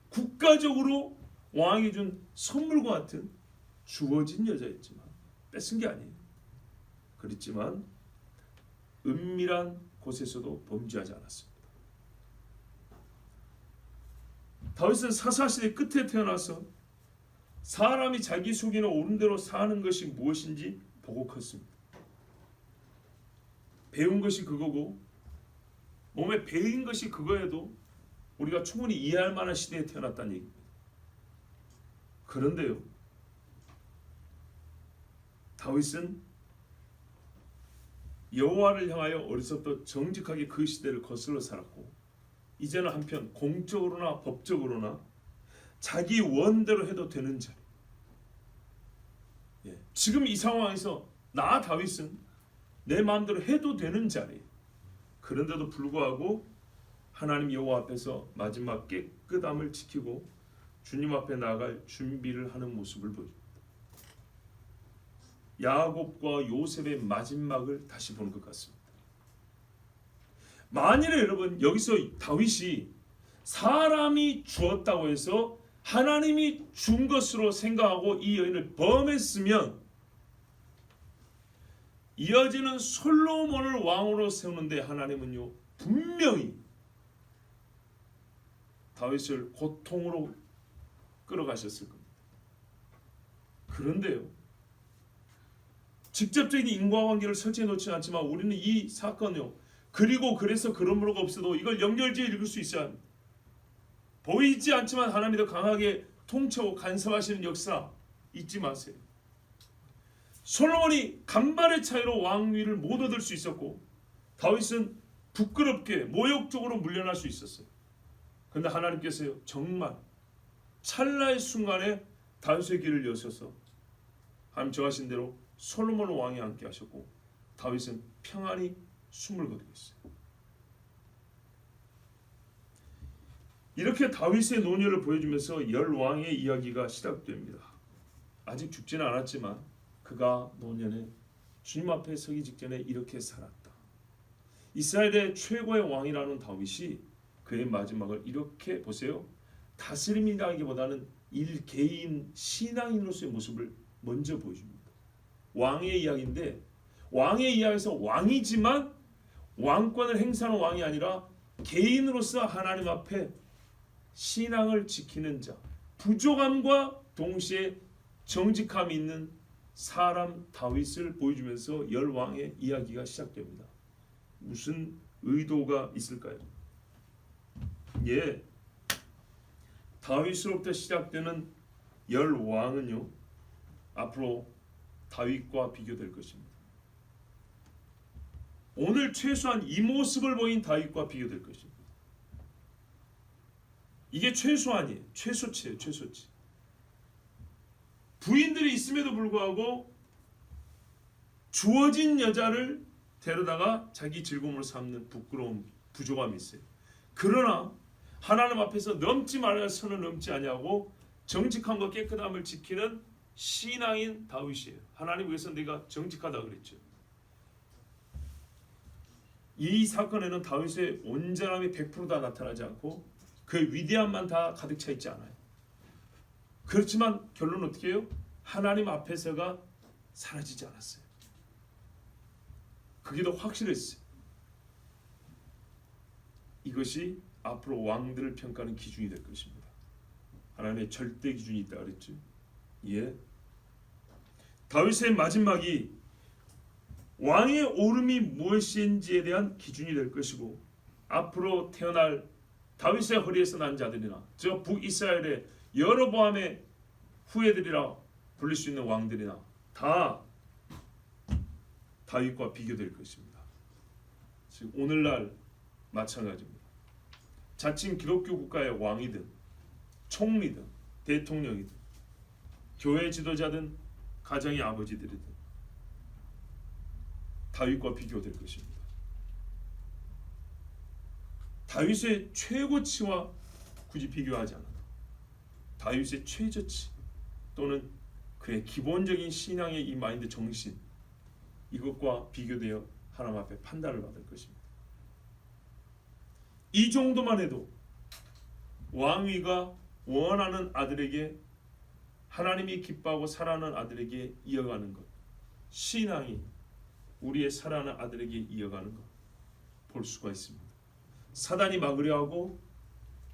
국가적으로 왕이 준 선물과 같은 주어진 여자였지만 뺏은 게 아니에요. 그렇지만 은밀한 곳에서도 범죄하지 않았습니다. 다윗은 사사시대 끝에 태어나서 사람이 자기 속이나 옳은 대로 사는 것이 무엇인지 보고 컸습니다. 배운 것이 그거고 몸에 배인 것이 그거여도 우리가 충분히 이해할 만한 시대에 태어났다는 얘기입니다. 그런데요, 다윗은 여호와를 향하여 어려서부터 정직하게 그 시대를 거슬러 살았고 이제는 한편 공적으로나 법적으로나 자기 원대로 해도 되는 자리. 지금 이 상황에서 나 다윗은 내 마음대로 해도 되는 자리. 그런데도 불구하고 하나님 여호와 앞에서 마지막 깨끗함을 지키고 주님 앞에 나아갈 준비를 하는 모습을 보여줍니다. 야곱과 요셉의 마지막을 다시 보는 것 같습니다. 만일에 여러분 여기서 다윗이 사람이 주었다고 해서 하나님이 준 것으로 생각하고 이 여인을 범했으면 이어지는 솔로몬을 왕으로 세우는데 하나님은요 분명히 다윗을 고통으로 끌어가셨을 겁니다. 그런데요, 직접적인 인과관계를 설치해 놓지 않지만 우리는 이 사건요 그리고 그래서 그러므로가 없어도 이걸 연결지어 읽을 수 있어야 합니다. 보이지 않지만 하나님이 더 강하게 통치하고 간섭하시는 역사 잊지 마세요. 솔로몬이 간발의 차이로 왕위를 못 얻을 수 있었고 다윗은 부끄럽게 모욕적으로 물려날 수 있었어요. 그런데 하나님께서요 정말 찰나의 순간에 다윗의 길을 여셔서 하나님 정하신 대로 솔로몬 왕이 앉게 하셨고 다윗은 평안히 숨을 거두고 있어요. 이렇게 다윗의 노년을 보여주면서 열 왕의 이야기가 시작됩니다. 아직 죽지는 않았지만 그가 노년에 주님 앞에 서기 직전에 이렇게 살았다. 이스라엘의 최고의 왕이라는 다윗이 그의 마지막을 이렇게 보세요. 다스림이라기보다는 개인 신앙인으로서의 모습을 먼저 보여줍니다. 왕의 이야기인데 왕의 이야기에서 왕이지만 왕권을 행사하는 왕이 아니라 개인으로서 하나님 앞에 신앙을 지키는 자, 부족함과 동시에 정직함이 있는 사람 다윗을 보여주면서 열 왕의 이야기가 시작됩니다. 무슨 의도가 있을까요? 예, 다윗으로부터 시작되는 열 왕은요 앞으로 다윗과 비교될 것입니다. 오늘 최소한 이 모습을 보인 다윗과 비교될 것입니다. 이게 최소한이에요. 최소치예요. 최소치. 부인들이 있음에도 불구하고 주어진 여자를 데려다가 자기 즐거움으로 삼는 부끄러움, 부족함이 있어요. 그러나 하나님 앞에서 넘지 말아야 선을 넘지 아니하고 정직함과 깨끗함을 지키는 신앙인 다윗이에요. 하나님 위해서 내가 정직하다 그랬죠. 이 사건에는 다윗의 온전함이 100% 다 나타나지 않고 그의 위대함만 다 가득 차 있지 않아요. 그렇지만 결론은 어떻게 해요? 하나님 앞에서가 사라지지 않았어요. 그게 더 확실했어요. 이것이 앞으로 왕들을 평가하는 기준이 될 것입니다. 하나님의 절대 기준이 있다 그랬죠. 예. 다윗의 마지막이 왕의 오름이 무엇인지에 대한 기준이 될 것이고 앞으로 태어날 다윗의 허리에서 난 자들이나 저 북이스라엘의 여로보암의 후예들이라 불릴 수 있는 왕들이나 다 다윗과 비교될 것입니다. 지금 오늘날 마찬가지입니다. 자칭 기독교 국가의 왕이든 총리든 대통령이든 교회 지도자든 가정의 아버지들이든 다윗과 비교될 것입니다. 다윗의 최고치와 굳이 비교하지 않아도 다윗의 최저치 또는 그의 기본적인 신앙의 이 마인드 정신 이것과 비교되어 하나님 앞에 판단을 받을 것입니다. 이 정도만 해도 왕위가 원하는 아들에게 하나님이 기뻐하고 사랑하는 아들에게 이어가는 것, 신앙이 우리의 사랑하는 아들에게 이어가는 것 볼 수가 있습니다. 사단이 막으려 하고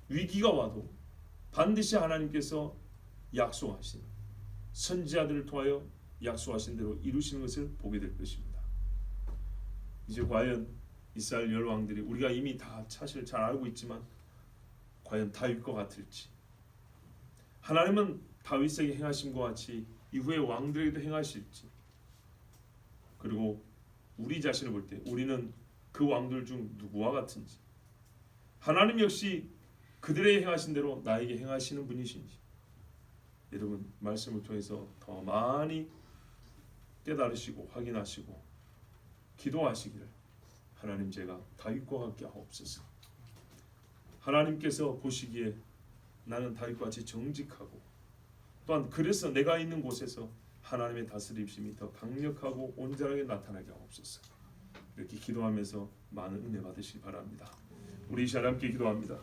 위기가 와도 반드시 하나님께서 약속하신 선지자들을 통하여 약속하신 대로 이루시는 것을 보게 될 것입니다. 이제 과연 이스라엘 열 왕들이 우리가 이미 다 사실 잘 알고 있지만 과연 다윗과 같을지, 하나님은 다윗에게 행하심과 같이 이후의 왕들에게도 행하실지, 그리고 우리 자신을 볼 때 우리는 그 왕들 중 누구와 같은지, 하나님 역시 그들에게 행하신 대로 나에게 행하시는 분이신지 여러분 말씀을 통해서 더 많이 깨달으시고 확인하시고 기도하시기를 하나님 제가 다윗과 같게 하옵소서. 하나님께서 보시기에 나는 다윗과 같이 정직하고 또한 그래서 내가 있는 곳에서 하나님의 다스림심이 더 강력하고 온전하게 나타나게 하옵소서. 이렇게 기도하면서 많은 은혜 받으시기 바랍니다. 우리 이 시간 함께 기도합니다.